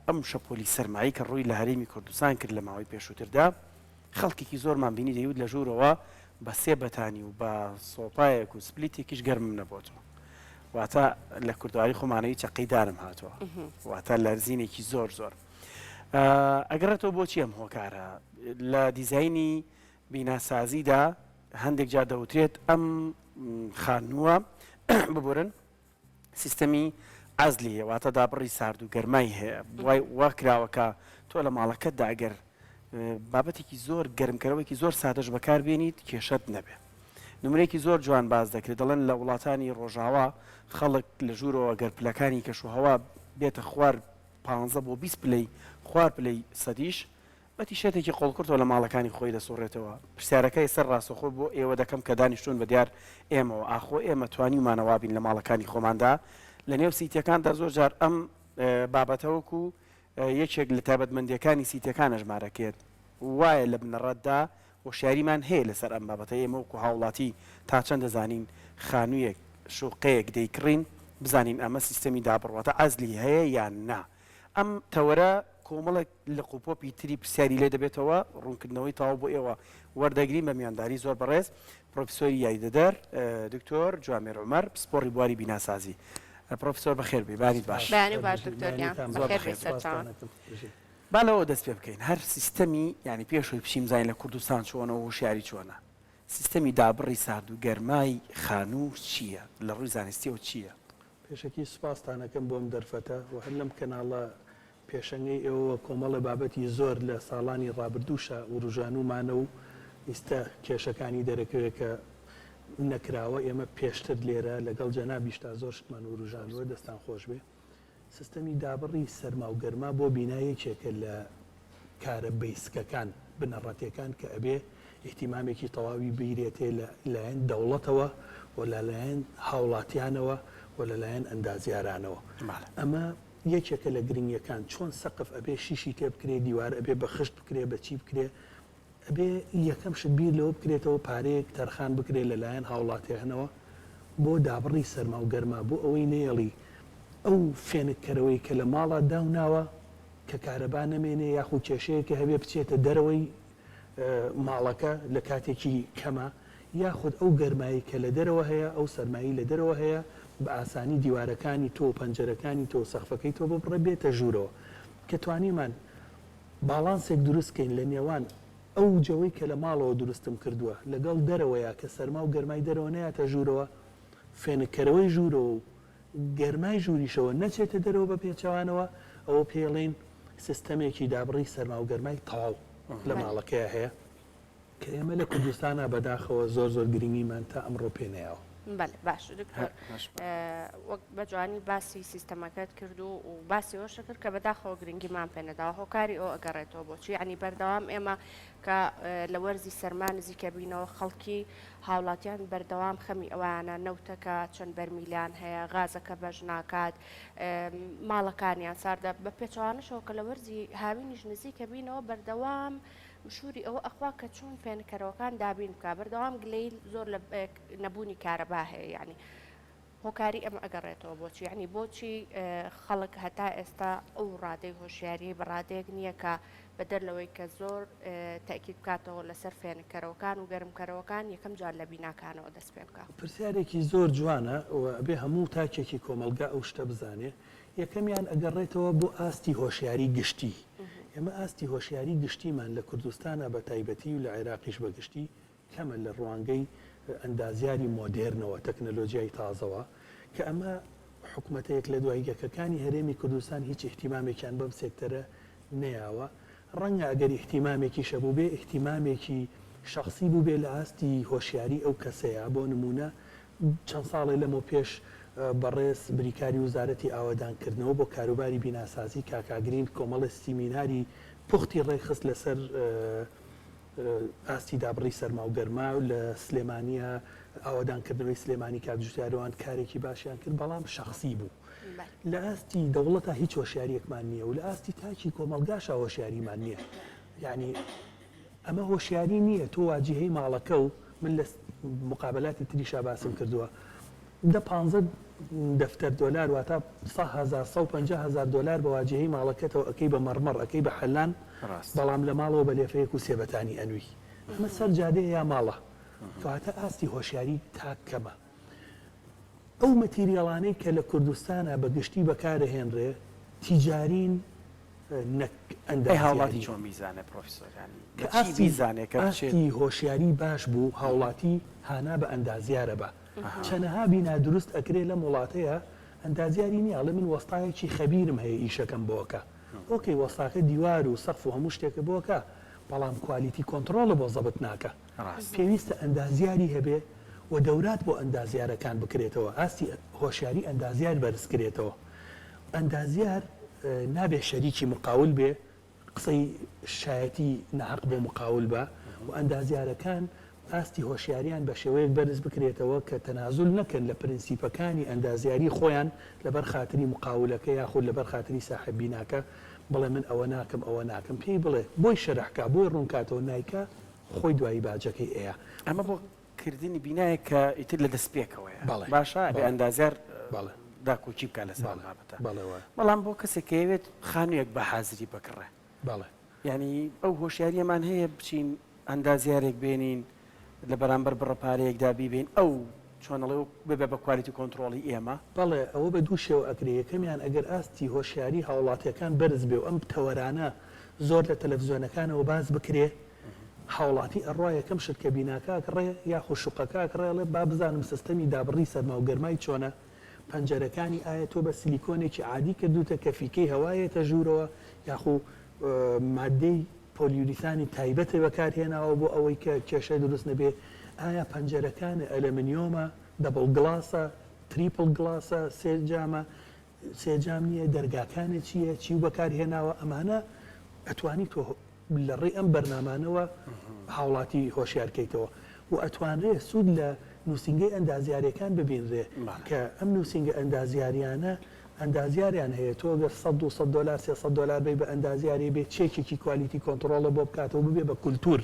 ئەم شەپۆلی سەرمایی کە ڕووی لە هەرێمی کوردستان کرد لە ماوەی پێشووتردا خەڵکێکی زۆرمان بینی دەیوت لە ژوورەوە بە سێ بەتانی و بە سۆپایەک و سپلیتێکیش گەرمم نەبووتەوە واتە لە کوردواری خۆمانەوەی چەقەیدارم هاتووە واتە لەرزینێکی زۆر زۆر ئەگەڕێتەوە بۆچی ئەم هۆکارە لە دیزایانی بیناسازیدا هەندێک جار دەوترێت ئەم خانووە ببورن سیستەمی عەزلی هەیە واتە دابڕی سارد و گەرمای هەیە وای وا کراوەکە تۆ لە ماڵەکەتدا ئەگەر بابەتێکی زۆر گەرمکەرەوەیکی زۆر سادەش بەکار بێنیت کێشەت نەبێ نمونەیەکی زۆر جوان باز دەکرێت دەڵێن لە وڵاتانی ڕۆژاوا خەڵک لە ژوورەوە گەر پلەکانی کەشوهەوا بێتە خوار 15 بۆ 20 پلەی خوار پلەی سەدیش بەتی شێتێکی قۆڵکردەوە لە ماڵەکانی خۆی دەسوڕێتەوە پرسیارەکەی سەر ڕاستەخۆ بۆ ئێوە دەکەم کە دانیشتون بە دیار ئێمەوە ئاخۆ ئێمە توانیمانەوابین لە ماڵەکانی خۆماندا لە نێو سیتەکاندا زۆر جار ئەم بابەتەوەکو یەکێک لە تایبەتمەندیەکانی سیتەکانە ژمارەکێت وایە لە بنەڕەتدا هۆشیاریمان هەیە لەسەر ئەم بابەتە ئێمە وەکو هاوڵاتی تا چەند دەزانین خانوویەک شوقەیەک دەیکڕین بزانین ئەمە سیستەمی دابڕواتە عەزلی هەیە یان نا ئەم تەوەرە کۆمەڵێک لە قوپۆپی تری پرسیاری لێ دەبێتەوە ڕوونکردنەوەی تاوا بۆ ئێوە وەردەگرین بە میانداری زۆر بەڕێز پرۆفیسۆری یاریدەدەر دکتۆر جوامێر عومەر پسپۆڕی بواری بیناسازی پرۆفیسۆر بەخێر بێ بانیت باش با لەوە دەست پێ بکەین هەر سیستەمی یعنی پێشوی بچیم زین لە کوردستان چۆنەوە هوشیاری چۆنە سیستەمی دابڕی سارد و گەرمای خانوو چییە لە ڕووی زانستیەوە چییە پێشەکی سوپاسدانەکەم بۆم دەرفەتە و هەر لەم کەناڵە پێشەنگەی ئێوە کۆمەڵە بابەتی زۆر لە ساڵانی ڕابردووشە و ڕژانومانە و ئێستا کێشەکانی دەرەکەوێت کە نەکراوە ئێمە پێشتر لێرە لەگەڵ جەنابیشتا زۆر شتمان و ڕژانوە دەستان خۆش بێ سیستەمی دابڕی سەرما و گەرما بۆ بینایەکێکە لە کارە بیسکەکان بنەڕەتیەکان کە ئەبێ احتیمامێکی تەواوی بیرێتێ لەلایەن دەوڵەتەوە و لەلایەن هاوڵاتیانەوە و لەلایەن ئەندازیارانەوە ئەمە یەکێکە لە گرنگیەکان چۆن سەقف ئەبێ شیشی تێ بکرێ دیوار ئەبێ بە خشت بکرێ بەچی بکرێ ئەبێ یەکەم شت بیر لەوە بکرێتەوە پارەیەک تەرخان بکرێت لەلایەن هاوڵاتیانەوە بۆ دابڕی سەرما و گەرما بۆ ئەوەی نێڵی ئەو فێنکەرەوەی کە لە ماڵە داوناوە کە کارەبا نەمێنێ یاخود کێشەیەکە هەبێ بچێتە دەرەوەی ماڵەکە لە کاتێکی کەمە یاخود ئەو گەرمایی کە لە دەرەوە هەیە ئەو سەرمایی لە دەرەوە هەیە بە ئاسانی دیوارەکانی تۆ پەنجەرەکانی تۆ سەقفەکەی تۆ بڕە بێتە ژوورەوە کە توانیمان باڵانسێک دروستکەین لە نێوان ئەو جەوەی کە لە ماڵەوە دروستم کردووە لەگەڵ دەرەوەیە کە سەرما و گەرمای دەرەوە نەیاتە ژوورەوە فێنکەرەوەی ژوورەوە و گەرمای ژووریشەوە نەچێتە دەرەوە بە پێچەوانەوە ئەوە پێڵێن سیستەمێکی دابڕی سەرما و گەرمای تەواو لە ماڵەکەیە هەیە کە ئێمە لە کوردستانە بەداخەوە زۆر زۆر گرنگیمان تا ئەمڕۆ پێنەیەوە بەڵێ باش دکتۆر وەک بە جوانی باسی سیستەمەکەت کرد و باسیەوەشە کرد کە بەداخەوە گرنگیمان پێنەداوە هۆکاری ئەو ئەگەڕێتەوە بۆچی ینی بەردەوام ئێمە کە لە وەرزی سەرمان نزیکە بینەوە خەڵکی هاوڵاتیان بەردەوام خەمی ئەوانە نەوتەکە چەند بەرمیلیان هەیە غازەکە بەش ناکات ماڵەکانیان ساردە بە پێچوانشەوە کە لە وەرزی هاوینیش نزیکە بینەوە بەردەوام مشوری ئەوە ئەخوا کە چۆن فێنکەرەوەکان دابین بکە بەردەوام گلەی زۆر لە نەبوونی کارەبا هەیە ینی هۆکاری ئەمە ئەگەڕێتەوە بۆچی ینی بۆچی خەڵک هەتا ئێستا ئەو ڕادەی هۆشیاری بەڕادەیەک نییە کە بەدەر لەوەی کە زۆر تاکید بکاتەوە لەسەر فێنکەرەوەکان و گەرمکەرەوەکان یەکەم جار لە بیناکانەوە دەست پێ بکە پرسیارێکی زۆر جوانە ئەبێ هەموو تاکێکی کۆمەلگا ئەو شتە بزانێ یەکەمیان ئەگەڕێتەوە بۆ ئاستی هۆشیاری گشتی ئێمە ئاستی هۆشیاری گشتیمان لە کوردستانە بە تایبەتی و لە عێراقیش بەگشتی کەمە لە ڕوانگەی ئەندازیاری مۆدێرنەوە تەکنەلۆژیای تازەوە کە ئەمە حکوومەتەیەک لە دوای یەکەکانی هەرێمی کوردستان هیچ احتیمامێکیان بەم سێکتەرە نەیاوە ڕەنگە ئەگەر احتیمامێکی شەبوو بێ احتیمامێکی شخصی بوو بێ لە ئاستی هۆشیاری ئەو کەسەیە بۆ نمونە چەند ساڵی لەمە پێش بەڕێز بریکاری وزارەتی ئاوادانکردنەوە بۆ کاروباری بیناسازی کاکاگرین کۆمەڵە سیمیناری پوختی ڕێخست لەسەر ئاستی دابڕی سەرما و گەرما و لە سلێمانیە ئاوادانکردنەوەی سلێمانی کاتژوتیارەوەن کارێکی باشیان کرد بەڵام شخصی بوو لە ئاستی دەوڵەتە هیچ هۆشیاریەکمان نییە و لە ئاستی تاکی کۆمەلگاشە هۆشیاریمان نییە یعنی ئەمە هۆشیاری نییە تۆ واجهەی ماڵەکە و من لە مقابلاتی تریشا باسم کردووە ده 15 دفتر دلار واتە 150,000 دلار بەواجهەی ماڵەکەتەوە ئەەکەی بە مەڕمەڕ ئەەکەی بە حەلان بەڵام لە ماڵەوە بە لێفەیەک و سێبەتانی ئەنووی ئەمە سەر جادەیە یا ماڵە کەواتە ئاستی هۆشیاری تاکەمە ئەو مەتیریاڵانەی کە لە کوردستانە بەگشتی بەکارەهێنرێ تیجارین هاوڵاتی چۆن میزانە پرۆفیسۆر ئاستی هۆشیاری باش بوو هاوڵاتی هانا بە ئەندازیارە بە چەنەها بینا دروست ئەکرێ لە وڵاتەیە ئەندازیاری نییە لە من وەستایەکی خەبیرم هەیە ئیشەکەم بۆکە ئۆکەی وەستاکە دیوار و سەقف و هەموو شتێکە بۆکە بەڵام کوالیتی کۆنتترۆلە بۆ زەبت ناکە پێویستە ئەندازیاری هەبێ و دەورات بۆ ئەندازیارەکان بکرێتەوە ئاستی هۆشیاری ئەندازیار بەرزکرێتەوە ئەندازیار نابێ شەریکی مقاول بێ قسەی شایەتی نەحق بۆ مقاول بە و ئەندازیارەکان ئاستی هۆشیاریان بە شێوەیەک بەرز بکرێتەوە کە تەنازول نەکەن لە پرینسیپەکانی ئەندازیاری خۆیان لەبەر خاتری مقاولەکە یاخود لەبەر خاتری ساحبیناکە بڵێ من ئەوە ناکەم ئەوە ناکەم پێی بڵێ بۆی شەرحکە بۆی ڕوونکاتەوە نایکە خۆی دوایی باجەکەی ئەیە ئەمە بۆ کردنی بینایە کە ئیتر لە دەستپێکەوەیە باشە بێ ئەندازیار داکوچی بکە لە ساڵبەتە بەڵام بۆ کەسێکەوێت خانوویەک بە حازری بکڕێ ینی ئەو هۆشیاریەمان هەیە بچین ئەندازیارێک بێنین لە بەرامبەر بڕەپارەیەکدا بیبین ئەو چۆنەڵێ ببێ بە کوالیتی کۆنتترۆلی ئێمە بەڵێ ئەوە بە دوو شێوە ئەگرێ یەکەمیان ئەگەر ئاستی هۆشیاری هاوڵاتیەکان بەرز بێ و ئەم تەوەرانە زۆر لە تەلەڤیزۆنەکانەوە باز بکرێ هاوڵاتی ئەڕوا یەکەم شت کە بیناکەکڕێ یاخو شوقەکەکڕێڵێ با بزانم سیستەمی دابڕی سەرما و گەرمای چۆنە پەنجەرەکانی ئایا تۆ بە سیلیکۆنێکی عادی کردوتە کە فیکەی هەوایەتە ژوورەوە یاخو مادەی پۆلیوریثانی تایبەتە بەکارهێناوە بۆ ئەوەی کە کێشە دروست نەبێ ئایا پەنجەرەکان ئەلەمنیۆمە دەبڵ گڵاسە تریپل گڵاسە سێجام نییە دەرگاکانە چییە چی و بەکارهێناوە ئەمانە ئەتوانی تۆ لە ڕێی ئەم بەرنامانەوە هاوڵاتی هۆشیارکەیتەوە و ئەتوانرێ سوود لە نووسنگی ئەندازیارەکان ببینرێ کە ئەم نووسنگە ئەندازیاریانە ئەندازیاریان هەیە تۆ گەر 100 دلار 300 دلار بێ بە ئەندازیاری بێت چێکێکی کوالیتی کۆنتترۆلە بۆ بکاتەوە ببێ بە کولتور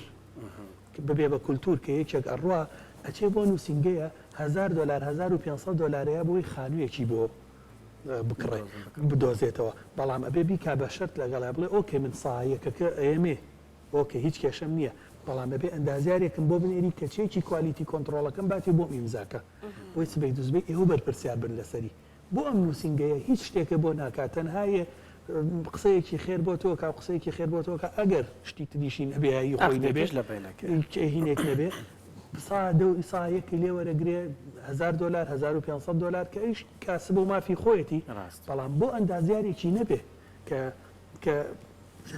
ببێ بە کولتور کە یەکێک ئەڕوا ئەچێ بۆ نووسنگەیە 1000 دلار 1500 دلارەیە بۆی خانوویەکی بۆ بکڕێ بدۆزێتەوە بەڵام ئەبێ بیکا بە شەرت لەگەڵا بڵێ ئۆکێ من سایەکەکە ئەمێ ئۆکێ هیچ کێشەم نییە بەڵام ئەبێ ئەندازیارێکم بۆ بنێری کە چێکی کوالیتی کۆنتترۆلەکەم باتی بۆ ئیمزاکە بۆی سبەی دوزبێ ئێوە بەرپرسیار بن لەسەری بۆ ئەم نووسنگەیە هیچ شتێکە بۆ ناکاتەن هاایە قسەیەکی خێر بۆ تۆ کا قسەیەکی خێر بۆ تۆ کە ئەگەر شتی تریشین هەبێایی خۆی نەبێت لە هینێک نەبێت ئیسایەکی لێ وەرەگرێ 1000 دلار 1500 دلار کە ئیش کاسب و مافی خۆیەتی بەڵام بۆ ئەندازیارێکی نەبێ کە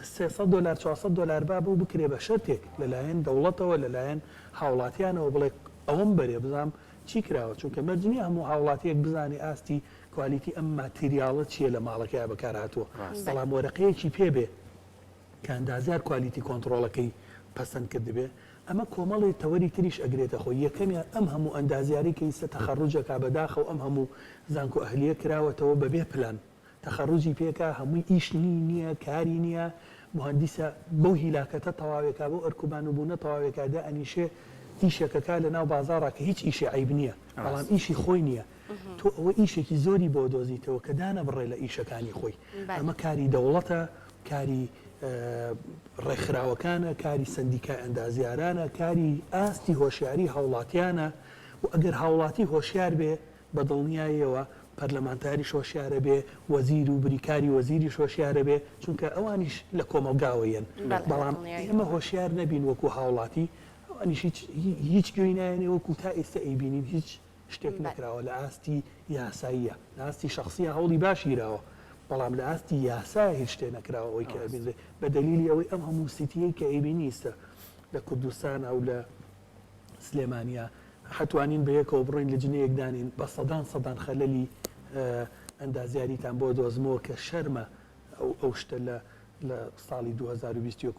300 دلار 400 دلار با بۆ بکرێ بە شەرتێک لەلایەن دەوڵەتەوە لەلایەن هاوڵاتیانەوە بڵێ ئەوەم بەرێ بزانام چی کراوە چونکە مەرجنی هەموو هاوڵاتیەک بزانێ ئاستی کوالیتی ئەم ماتریاڵە چییە لە ماڵەکەی بەکار هاتووە بەڵام وەرەقەیەکی پێبێ کە ئەندازیار کوالیتی کۆنتترۆلەکەی پەسەند کرد بێ ئەمە کۆمەڵی تەوەری تریش ئەگرێتە خۆی یەکەمیان ئەم هەموو ئەندازیاری کە ئیسە تەخەڕوجەکە بەداخە و ئەم هەموو زانکۆ ئەهلیە کراوەتەوە بەبێ پلان تەخەڕوجی پێکە هەمووی ئیشنی نییە کاری نییە مهندسە بەو هیلاکەتە تەواوێکا بۆ ئەرکوبان و بوونە تەواوێکادا ئەنیشێ ئیشەکەکە لە ناو بازاڕە کە هیچ ئیشی عیب نییە بەڵام ئیشی خۆی نییە تۆ ئەوە ئیشێکی زۆری بۆ دۆزیتەوە کە دانە بڕێ لە ئیشەکانی خۆی ئەمە کاری دەوڵەتە کاری ڕێکخراوەکانە کاری سندیکا ئەندازیارانە کاری ئاستی هۆشیاری هاوڵاتیانە و ئەگەر هاوڵاتی هۆشیار بێ بە دڵنیاییەوە پەرلەمانتاری هۆشیارە بێ وەزیر و بریکاری وەزیری هۆشیارە بێ چونکە ئەوانیش لە کۆمەلگاوەیەن بەڵام ئێمە هۆشیار نەبین وەکو هاوڵاتی ئەنیش هیچ گوێی نایەنێ وەکو تا ئێستا ئەیبینین هیچ شتێک نەکراوە لە ئاستی یاساییە لە ئاستی شخصیە هەوڵی باشیراوە بەڵام لە ئاستی یاسا هیچ شتێ نەکراوە ئەوەی کە ئەبینێ بە دلیلی ئەوەی ئەم هەموو سیتیەی کە ئەیبینیستە لە کوردستان ئەو لە سلێمانیا حتوانین بە یەکەوە بڕین لە جنەیەکدانین بە سەدان خەلەلی ئەندازیاریتان بۆ دۆزمەوە کە شەرمە ئەو شتە لە ساڵی 2022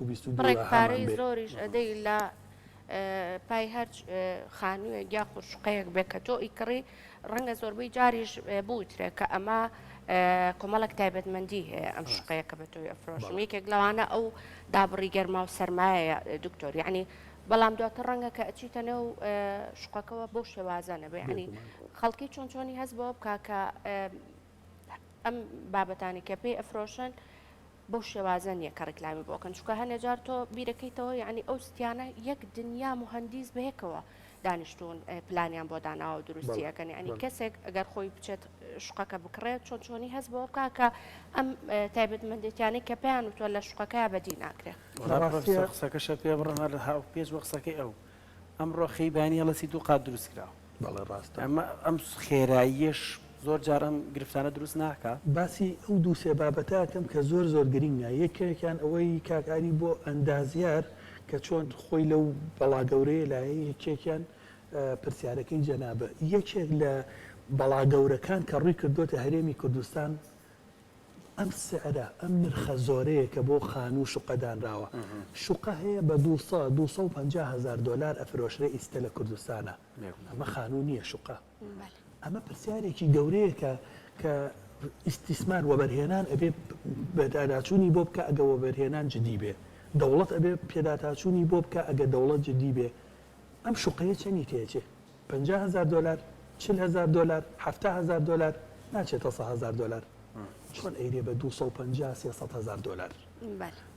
ڕێکپارەی زۆریش ئەدەی لە پای هەر خانوویەک یا خوشقەیەک بێ کە تۆ ئیکڕی ڕەنگە زۆربەی جاریش بوترێ کە ئەمە کۆمەڵک تایبەتمەندی هەیە ئەم شقەیە کە بە تۆی ئەفرۆشم یەکێک لەوانە ئەو دابڕی گەرما و سەرمایە دکتۆر یعنی بەڵام دواتر ڕەنگە کە ئەچیتە نێو شوقەکەەوە بۆ شێوازانە بێ ینی خەڵکی چۆنی هەست بۆ بکاکە ئەم بابەتانی کە پێی ئەفرۆشن بۆ شێوازە نییە کە ڕێکلامی بۆکەن چکە هەنێجار تۆ بیرەکەیتەوە یعنی ئەو ستیانە یەک دنیا مهندیز بەیەکەوە دانیشتون پلانیان بۆ داناوە دروستیەکەنی ئەنی کەسێک ئەگەر خۆی بچێت شوقەکە بکڕێت چۆنی هەست بۆ بکاکە ئەم تایبەتمەندێتیانی کە پێیان وتوە لە شوقەکە بەدی ناکرێت قسەکەشە پێ بڕە لە هاو پێش بۆ قسەکەی ئەو ئەمڕۆ خەیبانی هەڵەسی دوو قات دروست کراوە بەڵێ ڕاستە ئەمە ئەم خێراییەش زۆر جار ئەم گرفتانە دروست ناکە باسی ئەو دوو سێ بابەتەکەم کە زۆر گرنگە یەکێکیان ئەوەی کاکاری بۆ ئەندازیار کە چۆن خۆی لەو بەڵاگەورەیە لایە یەکێکیان پرسیارەکەی جەنابە یەکێک لە بەڵاگەورەکان کە ڕووی کردوتە هەرێمی کوردستان ئەم سعرە ئەم نرخە زۆرەیە کە بۆ خانوو شوقەدانراوە شوقە هەیە بە 250,000 دلار ئەفرۆشرە ئیستە لە کوردستانە ئەمە خانوو نییە شوقە ئەمە پرسیارێکی گەورەیە کە ئیسیسمان وەبەرهێنان ئەبێ بەداداچوونی بۆ بکە ئەگە وەبەرهێنان جدی بێ دەوڵەت ئەبێ پێداتاچوونی بۆ بکە ئەگە دەوڵەت جدی بێ ئەم شوقەیە چەندی تێچێ 50,000 دلار 40,000 دلار 70,000 دلار ناچێتە 100,000 دلار چۆن ئەیرێ بە 250,000 دلار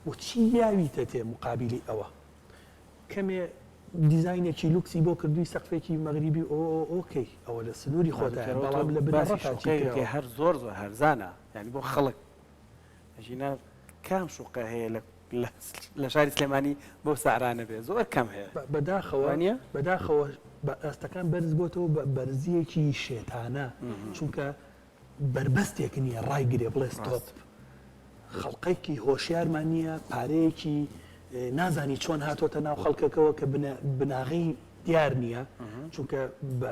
و چی یاویتە تێ مقابلی ئەوە کەمێ دیزاینێکی لوکسی بۆ کردووی سەقفێکی مەغریبی ئۆکەی ئەوە لە سنووری خۆتە بەڵام لە بنەڕەتاچی هەر زۆر هەرزانە یعنی بۆ خەڵک ئەژینە کام شوقە هەیە لە شاری سلێمانی بۆ سارانە بێ زۆر کەم هەیە بەداخەوە ئەستەکان بەرز بۆتەوە بە بەرزیەکی شێتانە چونکە بربەستێک نییە ڕایگرێ بڵێ ستۆپ خەڵقێکی هۆشیارمان نییە پارەیەکی نازانی چۆن هاتۆتە ناو خەڵکەکەەوە کە بناغی دیار نییە چونکە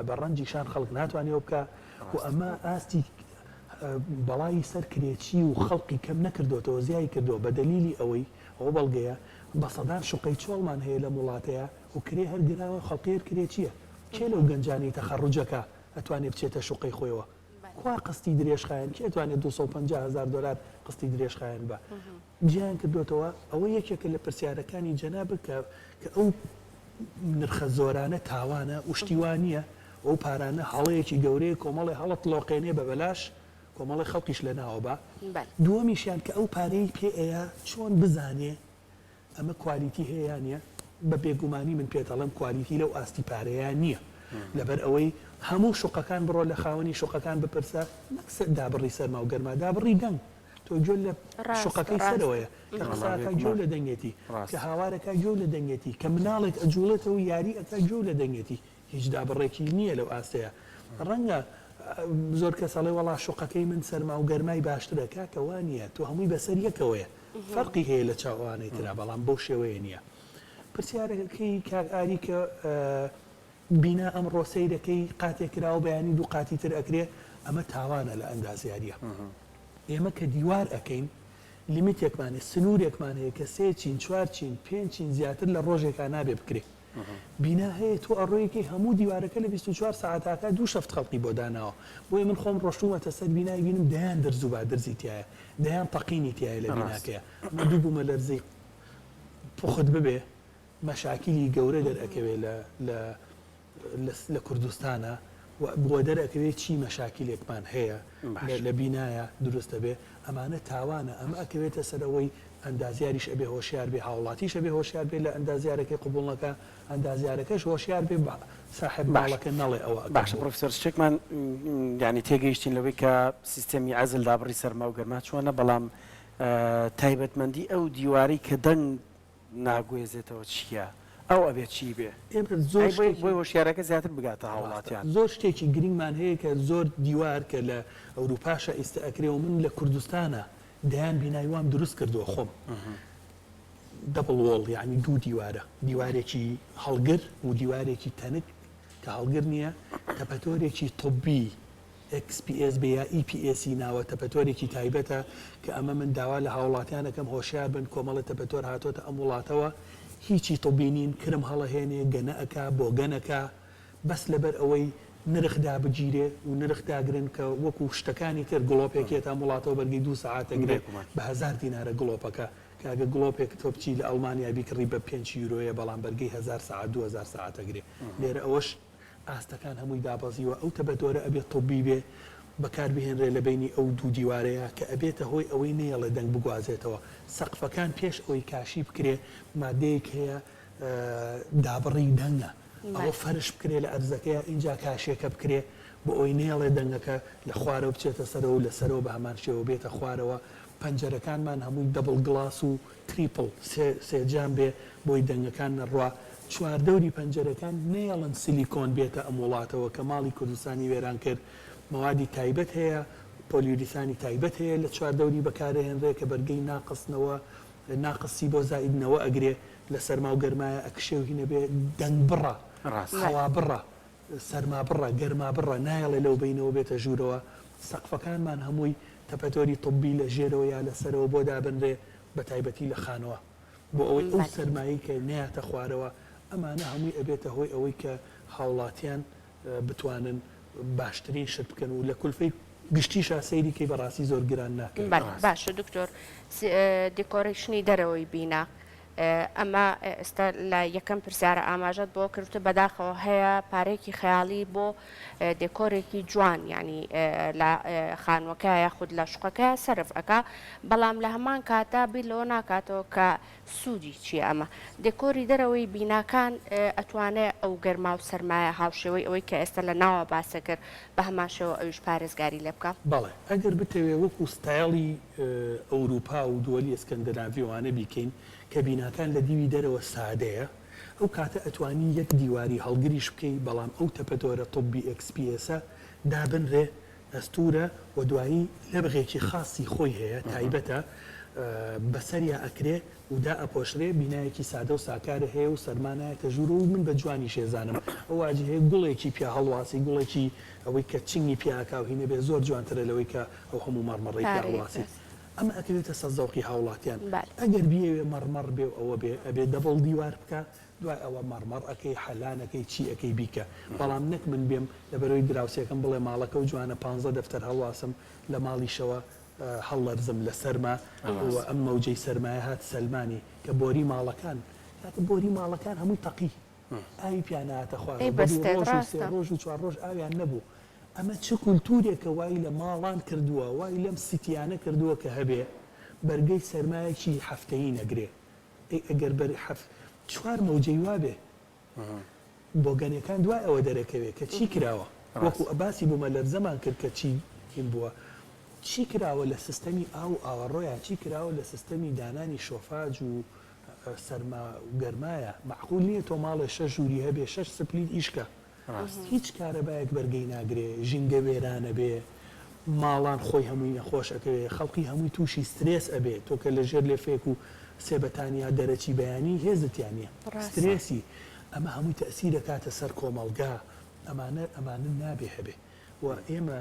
بە ڕەنجیشان خەڵک ناتوانێەوە بکە و ئەمە ئاستی بەڵی سەر کرێکی و خەڵقی کەم نەکردوێتەوە زیای کردەوە بە دلیلی ئەوەی ئەوە بەڵگەیە بە سەدان شوقەی چۆڵمان هەیە لە وڵاتەیە و کرێ هەرگراوە خەڵقیر کرێچیە کێ لەو گەنجانی تەخەڕوجەکە ئەتوانێت بچێتە شوقەی خۆیەوە کوا قستی درێژخایەن کێ ئەتوانێت 250,000 دلار قستی درێژخایەن بە گیان کردوێتەوە ئەوە یەکێکە لە پرسیارەکانی جەناب کە ئەو نرخە زۆرانە تاوانە وشتیوانیە ئەو پارانە هەڵەیەکی گەورەیە کۆمەڵی هەڵت لۆقێنێ بە بەلاش کۆمەڵی خەڵکیش لە ناوە بە دووەمیشیان کە ئەو پارەی پێ ئەیە چۆن بزانێ ئەمە کوالیتی هەیەیانە بە بێگومانی من پێتەڵم کوالیتی لەو ئاستی پارەیان نییە لەبەر ئەوەی هەموو شوقەکان بڕۆ لە خاوەنی شوقەکان بپرسە دابڕی سەرما و گەرما دابڕی دەنگ تۆ گوێ لە شوقەکەی سەرەوەیە کە قساکە گوێ لە دەنگێتی کە هاوارەکە گوێ لە دەنگێتی کە مناڵێک ئەجوڵێتەوە یاری ئەکە گوێ لە دەنگێتی هیچ دابڕێکی نییە لەو ئاستەیە ڕەنگە زۆر کە سەڵێ وڵا شوقەکەی من سەرما و گەرمای باشترە کاکەوە نییە تۆ هەمووی بەسەر یەکەوەیە فەرقی هەیە لە چاوانەی ترا بەڵام بەو شێوەیە نییە پرسیارەکەی کاکاری کە بینا ئەم ڕۆسەیرەکەی قاتێک کراوە بەیانی دوو قاتی تر ئەکرێ ئەمە تاوانە لە ئەندازیاریە ئێمە کە دیوار ئەەکەین لیمیتێکمانێ سنوورێکمان هەیە کە 3 چین 4 چین 5 چین زیاتر لە ڕۆژێکا نابێ بکرێ بینا هەیە تۆ ئەڕۆیەکی هەموو دیوارەکە لە 24 ساعتاکە دوو شەفت خەڵقی بۆ داناوە بۆیە من خۆم ڕۆشتومەتە سەر بینایی بینم دەیان دەرز و بادرزی تایە دەیان تەقینی تایە لە بیناکەیە دوو بوومە لەرزەی پوخت ببێ مەشاکیلی گەورە دەرئەکەوێ لە کوردستانە بۆ دەرەکەوێت چی مەشاکیلێکمان هەیە لە بینایە دروستە بێ ئەمانە تاوانە ئەمە ئەکەوێتە سەرەوەی ئەندازیاریش ئەبێ هۆشیار بێ هاوڵاتیش ئەبێ هۆشیار بێ لە ئەندازیارەکەی قوبوڵەکە ئەندازیارەکەش هۆشیار بێ صاحب باڵەکە نەڵێ ئەوە باش پرۆفسۆر شتێکمان ینی تێگەیشتین لەوەی کە سیستەمی عەزل دابڕی سەرما و گەرما چۆنە بەڵام تایبەتمەندی ئەو دیواری کە دەنگ ناگوێزێتەوە چییە؟ ئەو ئەبێت چی بێ زۆر بۆی هۆشیارەکە زیاتر بگاتە هاوڵاتیان زۆر شتێکی گرنگمان هەیە کە زۆر دیوار کە لە ئەوروپاشە ئێستا ئەکرێ و من لە کوردستانە دەیان بینایوام دروست کردووە خۆم دەبڵ وۆڵ یعنی دوو دیوارە دیوارێکی هەڵگر و دیوارێکی تەنک کە هەڵگر نییە تەپەتۆرێکی تۆبی XPS بێ یا EPS ناوە تەپەتۆرێکی تایبەتە کە ئەمە من داوا لە هاوڵاتیانەکەم هۆشیار بن کۆمەڵە تەپەتۆر هاتۆتە ئەم وڵاتەوە هیچی تۆبینین کرم هەڵەهێنێ گەنەئەکە بۆ گەنەکە بەس لەبەر ئەوەی نرخدا بگیرێ و نرخداگرن کە وەکو شتەکانی تر گڵۆپێکێت تا وڵاتەوە بەرگی 2 ساعت ئەگرێت بە 1000 دینارە گڵۆپەکە کاگە گڵۆپێک تۆ بچی لە ئەڵمانیا بیکڕی بە 5 یورۆیە بەڵام بەرگی 1000 ساعت 2000 ساعت ئەگرێ لێرە ئەوەش ئاستەکان هەمووی دابەزیوە ئەو تەبەتۆرە ئەبێت تۆبی بێ بەکاربهێنرێ لە بینی ئەو دوو دیوارەیە کە ئەبێتە هۆی ئەوەی نێڵە دەنگ بگوازێتەوە سەقفەکان پێش ئەوەی کاشی بکرێ مادەیەک هەیە دابڕی دەنگە ئەوە فەرش بکرێ لە ئەرزەکەیە اینجا کاشێکە بکرێ بۆ ئەوی نێڵێ دەنگەکە لە خوارەوە بچێتە سەرەوە و لەسەرەوە بە هەمان شێوە بێتە خوارەوە پەنجەرەکانمان هەمووی دەبڵ گڵاس و تریپل سێجان بێ بۆی دەنگەکان نەڕوا چواردەوری پەنجەرەکان نێڵن سیلیکۆن بێتە ئەم وڵاتەوە کە ماڵی کوردستانی وێران کرد موادی تایبەت هەیە پۆلیوریثانی تایبەت هەیە لە چواردەوری بەکارهێنرێ کە بەرگەی ناقصنەوە ناقصی بۆ زائیدنەوە ئەگرێ لە سەرما و گەرمایە ئەکشێ و هینە بێ دەنگ بڕە هەوا بڕە سەرما بڕە گەرما بڕە نایڵێ لەو بینەوە بێتە ژوورەوە سەقفەکانمان هەمووی تەپەتۆری طبی لە ژێرەوە یا لەسەرەوە بۆ دابنرێ بە تایبەتی لە خانەوە بۆ ئەوەی ئەو سەرمایی کە نایەتە خوارەوە ئەمانە هەمووی ئەبێتە هۆی ئەوەی کە هاوڵاتیان بتوانن باشترین شت بکەن و لە کولفەی گشتیشە سەیریکەی بەڕاستی زۆر گران ناکەن. باشە دکتۆر دیکۆڕیشنی دەرەوەی بینا ئەمە ئێستا لە یەکەم پرسیارە ئاماژەت بۆ کردتە بەداخەوە هەیە پارێکی خەیاڵی بۆ دێکۆرێکی جوان ینی لە خانوەکە یاخود لە شوقەکە سەرف ئەکا بەڵام لە هەمان کاتا بیر لەوە ناکاتەوە کە سوودی چیە ئەمە دێکۆری دەرەوەی بیناکان ئەتوانێت ئەو گەرما و سەرمایە هاوشێوەی ئەوەی کە ئێستا لە ناوە باسە کرد بە هەماشەوە ئەوش پارێزگاری لێ بکە بەڵێ ئەگەر بتەوێ وەکو ستایلی ئەوروپا و دووەلی ئەسکەندەناڤیوانە بیکەین کە بیناکان لە دیوی دەرەوە سادەیە ئەو کاتە ئەتوانی یەک دیواری هەڵگریش بکەی بەڵام ئەو تەپەتۆرە طبی XPS دابنرێ ئەستورە و دوایی لە بغێکی خاصی خۆی هەیە تایبەتە بەسەریا ئەکرێ و دا ئەپۆشرێ بینایەکی سادە و ساکارە هەیە و سەرمانایەتە ژوور و من بە جوانی شێزانم ئەو واجی هەیە گوڵێکی پیا هەڵواسی گوڵێکی ئەوەی کە چنگی پیاکا و هینە بێ زۆر جوانترە لەوەی کە ئەو هەموو مەڕمەڕی هەڵواسی ئەمە ئەکرێتە سەرزەوقی هاوڵاتیان ئەگەر بیەوێ مەڕمەڕ بێ و ئەوە بێ ئەبێ دەبڵ دیوار بکە دوای ئەوە مەڕمەڕ ئەەکەی حەلانەکەی چی ئەەکەی بیکە بەڵام نەک من بێم لە بەرەوەی دراوسەکەم بڵێ ماڵەکە و جوانە 15 دەفتەر هەڵواسم لە ماڵیشەوە هەڵەرزم لە سەرما ئەم مەوجەی سەرمایە هات سەلمانی کە بۆری ماڵەکان کاتە بۆری ماڵەکان هەمووی تەقی ئاوی پیاناتە خوارد ڕۆژ و 4 ڕۆژ ئاویان نەبوو ئەمە چه کولتورێکە وای لە ماڵان کردووە وای لەم سیتیانە کردووە کە هەبێ بەرگەی سەرمایەکی هەفتەیی نەگرێ ئەگەر بەر 4 مەوجەی وابێ بۆ گەنەکان دوای ئەوە دەرەکەوێت کە چی کراوە وەکو ئەباسی بوومە لەر زەمان کرد کە چی بووە چی کراوە لە سیستەمی ئاو ئاوەڕۆیە چی کراوە لە سیستەمی دانانی شۆفاج و سەرما و گەرمایە معقول نییە تۆ ماڵێ 6 ژووری هەبێ 6 سپلیت ئیشکە هیچ کارەبایەک بەرگەی ناگرێ ژینگە وێرانە بێ ماڵان خۆی هەمووی نەخۆشەکەوێ خەڵکی هەمووی تووشی سترێس ئەبێ تۆ کە لە ژێر لێ فێک و سێبەتانیا دەرەچی بەیانی هێزتیانە سترێسی ئەمە هەمووی تەسیر دەکاتە سەر کۆمەڵگا ئەمانە نابێ هەبێ و ئێمە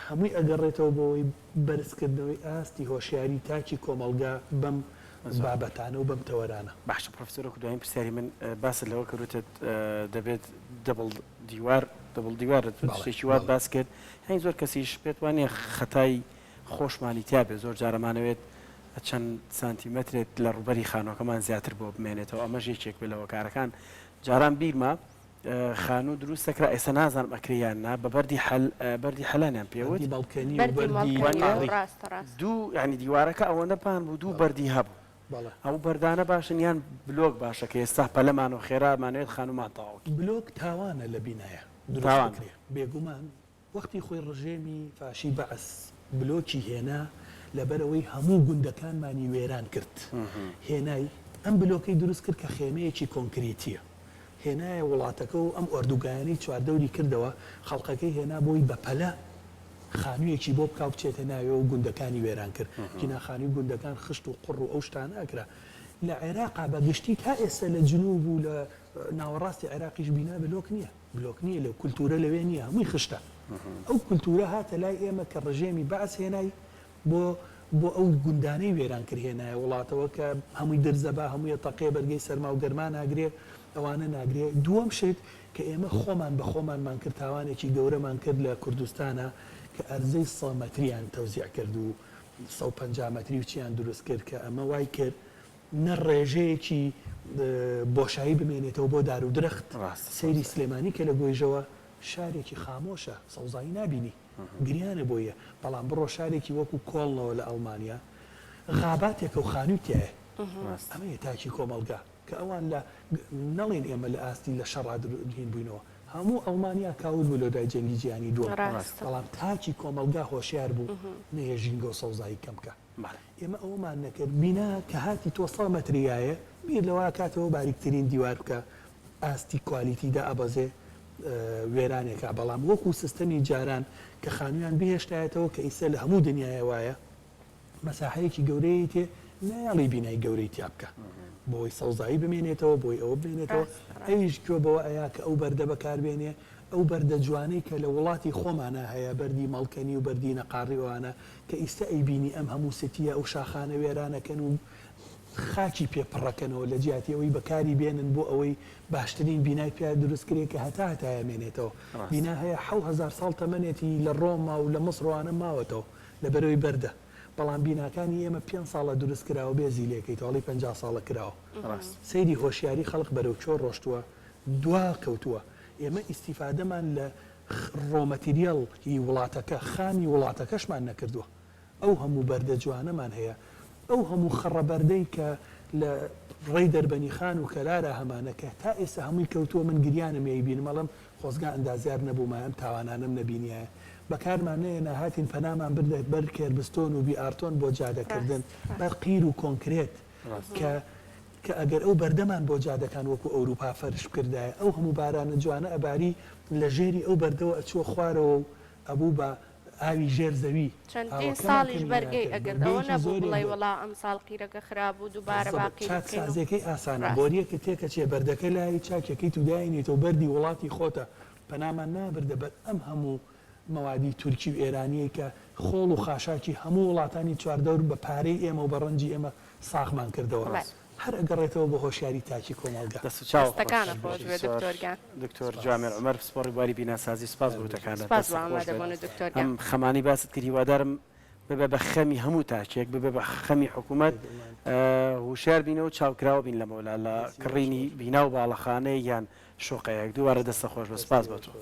هەمووی ئەگەڕێتەوە بۆەوەی بەرزکردنەوەی ئاستی هۆشیاری تاکی کۆمەڵگا بەم بابەتانە و بەم تەوەرانە باشە پرۆفسۆرە دوایین پرسیاری من باسە لەوە کەوتت دەبێت دەبڵ دیوارت شتێکی وات باس کرد هەین زۆر کەسیش پێت وانێ خەتای خۆشمانی تیا بێ زۆر جارەمانەوێت چەند سانتیمەترێت لە ڕوبەری خانۆکەمان زیاتر بۆ بمێنێتەوە ئەمەش یەکێک بێ لەوە کارەکان جاران بیرمە خانوو دروست دەکرا ئێستا نازانم ئەکریاننا بە بەردی حەلانیان پێوت دوو ینی دیوارەکە ئەوەندە پان بوو دوو بەردی هەبوو ئەو بەردانە باشن یان بلۆک باشە کە ئێستا پەلەمان و خێرامانوێت خانومان تاوە بلۆک تاوانە لە بینایە دروستکرێ بێگومان وەختی خۆی ڕژێمی فاشی بەعس بلۆکی هێنا لەبەرەوەی هەموو گوندەکانمانی وێران کرد هێنای ئەم بلۆکەی دروست کرد کە خێمەیەکی کۆنکریتیە هێنایە وڵاتەکە و ئەم ئۆردوگایانی چواردەوری کردەوە خەڵقەکەی هێنا بۆی بەپەلە خانوویەکی بۆ بکاو بچێتە ناوێ و گوندەکانی وێران کرد جیناخانی گوندەکان خشت و قڕ و ئەو شتانە ئەکرا لە عێراقا بەگشتی تا ئێستا لە جنوب و لە ناوەڕاستی عێراقیش بینا بلۆک نییە لە کولتورە لەوێ نییە هەمووی خشتە ئەو کولتورە هاتە لای ئێمە کە ڕژێمی بەعس هێنای بۆ ئەو گوندانەی وێران کرد هێنایە وڵاتەوە کە هەمووی دەرزەبا هەموویە تەقێ بەرگەی سەرما و گەرمان ئاگرێ ئەوانە ناگرێت. دووەم شت کە ئێمە خۆمان بە خۆمانمان کرد تاوانێکی گەورەمان کرد لە کوردستانە کە ئەرزەی 100 مەتریان تەوزیع کرد و 150 مەتری و چیان دروست کرد کە ئەمە وای کرد نە ڕێژەیەکی بۆشایی بمێنێتەوە بۆ دار و درەخت. سەیری سلێمانی کە لە گۆیژەوە شارێکی خامۆشە، سەوزایی نبینی، گریانە بۆیە. بەڵام بڕۆ شارێکی وەکو کۆڵنەوە لە ئەڵمانیا غاباتێکە و خانووتایە، ئەمە تاکی کۆمەلگا کە ئەوان لە نەڵێن ئێمە لە ئاستی لە شەڕادهین بووینەوە. هەموو ئەڵمانیا کاول بوو لەدای جەنگی جیهانی دووەم، بەڵام تاکی کۆمەلگا هۆشیار بوو نەیەژینگە و سەوزایی کەمکە. ئێمە ئەومان نەکرد بینا کە هاتی 200 مەتریایە بیر لەوە کاتەوە باریکترین دیوار بکە ئاستی کوالیتیدا ئەبەزێ وێرانێکە. بەڵام وەکو سیستەمی جاران کە خانوویان بهێشتایەتەوە کە ئیسە لە هەموو دنیاە وایە مەساحەیەکی گەورەی تێ نایڵی بینای گەورەی تیا بکە بۆی سەوزایی بمێنێتەوە بۆی ئەوە بمێنێتەوە. ئەویش گوێ بەوە ئەیا کە ئەو بەردە بەکاربێنێ ئەو بەردە جوانەی کە لە وڵاتی خۆمانە هەیە بەردی مەڵکەنی و بەردی نەقاڕیوانە کە ئیستا ئەیبینی ئەم هەموو ستیە ئەو شاخانە وێرانەکەن و خاکی پێپڕەکەنەوە لە جیاتی ئەوەی بەکاری بێنن بۆ ئەوەی باشترین بینای پێ دروستکرێت کە هەتا هەتایەمێنێتەوە. بینا هەیە 1000 ساڵ تەمەنێتی لە ڕۆما و لە مەسڕوانە ماوەتەوە لە بەرەوەی بەردە. بەڵام بیناکانی ئێمە 5 ساڵە دروست کراوە بێزی لێکەیتەوەڵی 50 ساڵە کراوە. سەیری هۆشیاری خەڵق بەرەو چۆر ڕۆشتووە دوا کەوتووە. ئێمە ئیسیفادەمان لە ڕۆمەتیریەڵی وڵاتەکە خامی وڵاتەکەشمان نەکردووە. ئەو هەموو بەردە جوانەمان هەیە، ئەو هەموو خەڕەبەردەی کە لە ڕێی دەربەنی خان و کەلارە هەمانەکە تا ئێستا هەمووی کەوتووە من گریانم ێبین مەڵم خۆزگا ئەندازیار نەبوومە ئەم تاوانانم نەبینیایە. بەکارمانەیە ناهاتین پەنامان بدێت بەر کێربستۆن و بیئارتۆن بۆ جادەکردن بە قیر و کۆنکرێت کە ئەگەر ئەو بەردەمان بۆ جادەکان وەکو ئەوروپا فەرش کردایە ئەو هەموو بارانە جوانە ئەباری لە ژێری ئەو بەردەوە ئەچووە خوارەوە و ئەبوو بە ئاوی ژێر زەوی. چەندین ساڵیش بەرگەی ئەگەر ئەوە نەبوو بڵێ وەڵا ئەم ساڵ قیرەکە خراپ و دووبارە باقی سازێکی ئاسانە بۆریەکە تێکە چێ بەردەکە لای چاکێکی توداینێتەوە بەردی وڵاتی خۆتە پەنامان نابردە بەر ئەم هەموو مەوادی تورکی و ئێرانیە کە خۆڵ و خاشاکی هەموو وڵاتانی چواردەور بە پارەی ئێمە و بە ڕەنجی ئێمە ساخمان کردەوە. هەر ئەگەڕێتەوە بە هۆشیاری تاکی کۆمەلگا. دکتۆر جامێر عومەر سپۆڕی باری بیناسازی سپاس بۆ وتەکانت. ئەم خەمانی باست کردی وادارم ببە بە خەمی هەموو تاکێک ببە بە خەمی حکوومەت هوشیار بینەوە چاوکراوە بین لەمەولا لە کڕینی بینا و باڵەخانەی یان شۆقەیەک دووبارە دەستە خۆش بە سپاس بۆ تۆ.